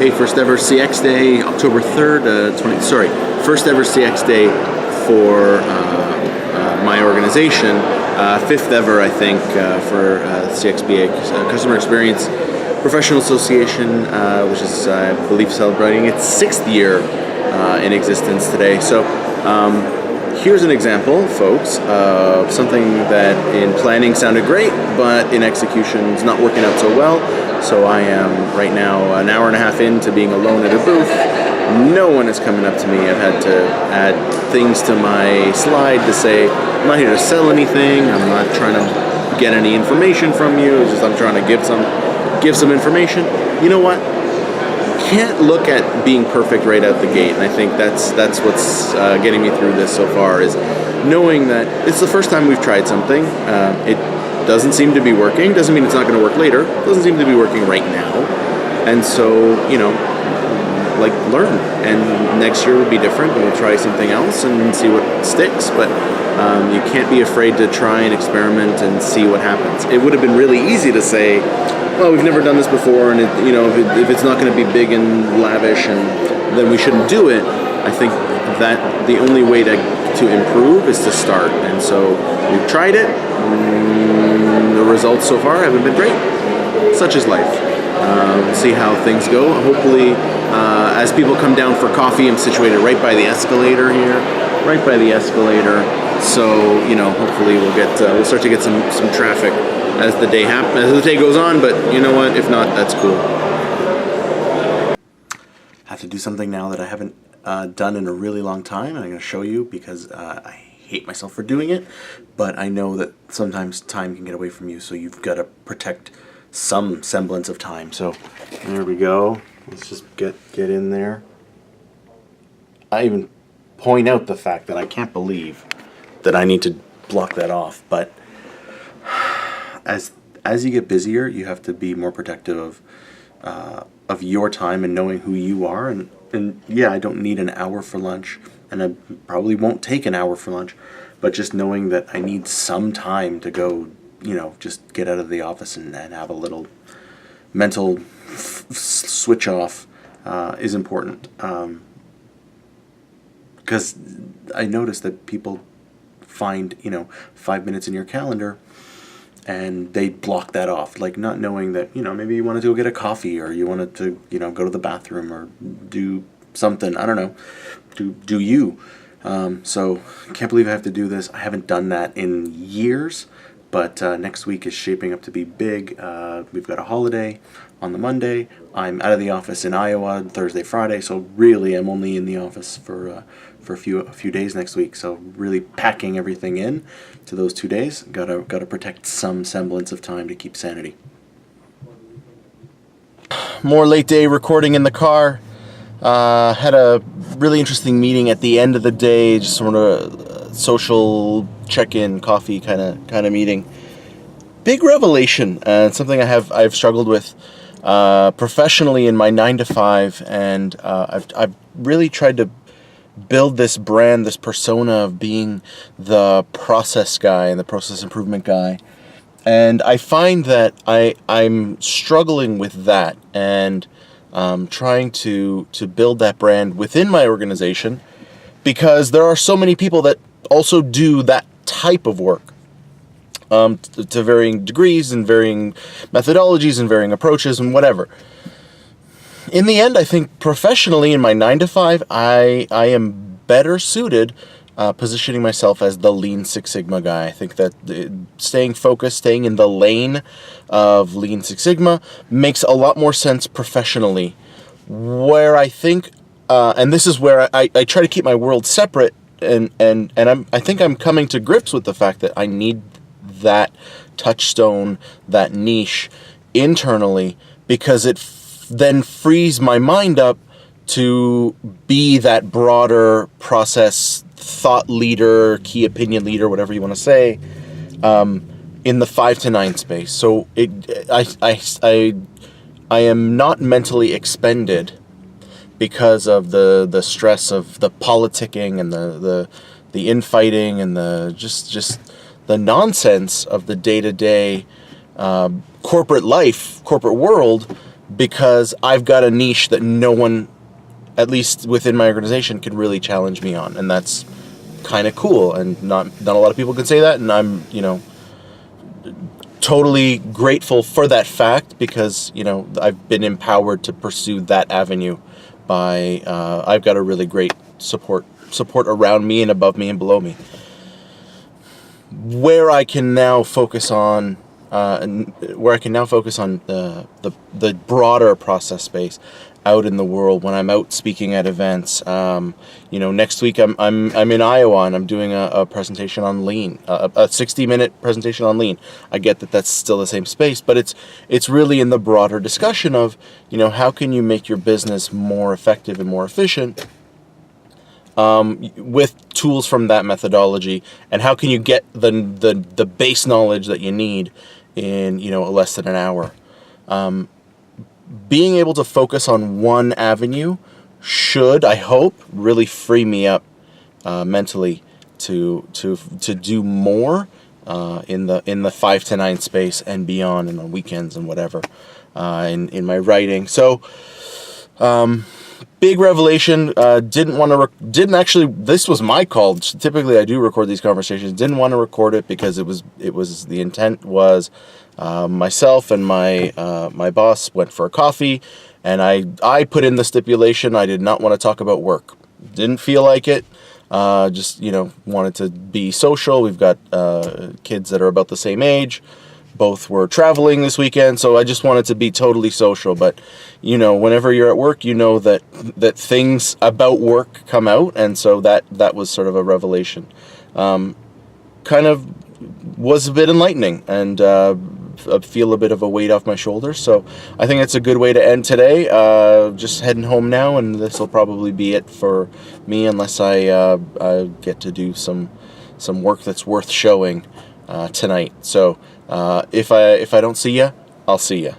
Hey, first ever CX Day, October 3rd, first ever CX Day for my organization. Fifth ever, I think, for CXBA, Customer Experience Professional Association, which is, I believe, celebrating its 6th year in existence today. So here's an example, folks, of something that in planning sounded great, but in execution is not working out so well. So I am right now an hour and a half into being alone at a booth. No one is coming up to me. I've had to add things to my slide to say, I'm not here to sell anything. I'm not trying to get any information from you. It's just I'm trying to give some information. You know what? Can't look at being perfect right out the gate, and I think that's what's getting me through this so far, is knowing that it's the first time we've tried something. It doesn't seem to be working. Doesn't mean it's not going to work later. Doesn't seem to be working right now, and so learn. And next year will be different, and we'll try something else and see what sticks. But you can't be afraid to try and experiment and see what happens. It would have been really easy to say, well, we've never done this before, and if it's not going to be big and lavish, and then we shouldn't do it. I think that the only way to improve is to start, and so we've tried it. The results so far haven't been great. Such is life. We'll see how things go. Hopefully, as people come down for coffee, I'm situated right by the escalator here, right by the escalator. So hopefully we'll start to get some traffic as the day goes on, but you know what? If not, that's cool. I have to do something now that I haven't done in a really long time, and I'm going to show you because I hate myself for doing it, but I know that sometimes time can get away from you, so you've got to protect some semblance of time. So there we go. Let's just get in there. I even point out the fact that I can't believe that I need to block that off, but as you get busier, you have to be more protective of your time and knowing who you are. And yeah, I don't need an hour for lunch, and I probably won't take an hour for lunch, but just knowing that I need some time to go, just get out of the office and have a little mental switch off is important. Because I noticed that people find 5 minutes in your calendar and they block that off, like not knowing that maybe you wanted to go get a coffee, or you wanted to go to the bathroom or do something. I don't know, do you. So I can't believe I have to do this. I haven't done that in years, but next week is shaping up to be big. We've got a holiday on the Monday. I'm out of the office in Iowa Thursday, Friday, so really I'm only in the office for a few days next week. So really packing everything in to those 2 days. Gotta protect some semblance of time to keep sanity. More late day recording in the car. Had a really interesting meeting at the end of the day, just sort of social check-in, coffee kind of meeting. Big revelation, and something I've struggled with professionally in my 9-to-5, and I've really tried to build this brand, this persona of being the process guy and the process improvement guy. And I find that I'm struggling with that, and trying to build that brand within my organization, because there are so many people that also do that type of work to varying degrees and varying methodologies and varying approaches and whatever. In the end, I think professionally in my 9-to-5, I am better suited positioning myself as the Lean Six Sigma guy. I think that staying focused, staying in the lane of Lean Six Sigma makes a lot more sense professionally. Where I think, and this is where I try to keep my world separate, and I think I'm coming to grips with the fact that I need that touchstone, that niche internally, because it then frees my mind up to be that broader process thought leader, key opinion leader, whatever you want to say, in the 5 to 9 space. So I am not mentally expended because of the stress of the politicking and the infighting and the just the nonsense of the day-to-day corporate life, corporate world. because I've got a niche that no one, at least within my organization, can really challenge me on, and that's kind of cool. And not a lot of people can say that, and I'm totally grateful for that fact, because I've been empowered to pursue that avenue by I've got a really great support around me and above me and below me, where I can now focus on the broader process space out in the world when I'm out speaking at events. Next week I'm in Iowa, and I'm doing a presentation on lean, a 60-minute presentation on lean. I get that that's still the same space, but it's really in the broader discussion of how can you make your business more effective and more efficient with tools from that methodology, and how can you get the base knowledge that you need in less than an hour. Being able to focus on one avenue should, I hope, really free me up mentally to do more in the 5 to 9 space and beyond, and on weekends and whatever in my writing. So big revelation. Didn't actually. This was my call. Typically, I do record these conversations. Didn't want to record it because it was the intent was myself and my boss went for a coffee, and I put in the stipulation I did not want to talk about work. Didn't feel like it. Just wanted to be social. We've got kids that are about the same age. Both were traveling this weekend, so I just wanted to be totally social. But whenever you're at work, that things about work come out, and so that was sort of a revelation. Kind of was a bit enlightening, and I feel a bit of a weight off my shoulders. So I think it's a good way to end today. Just heading home now, and this will probably be it for me, unless I get to do some work that's worth showing tonight. So if I don't see ya, I'll see ya.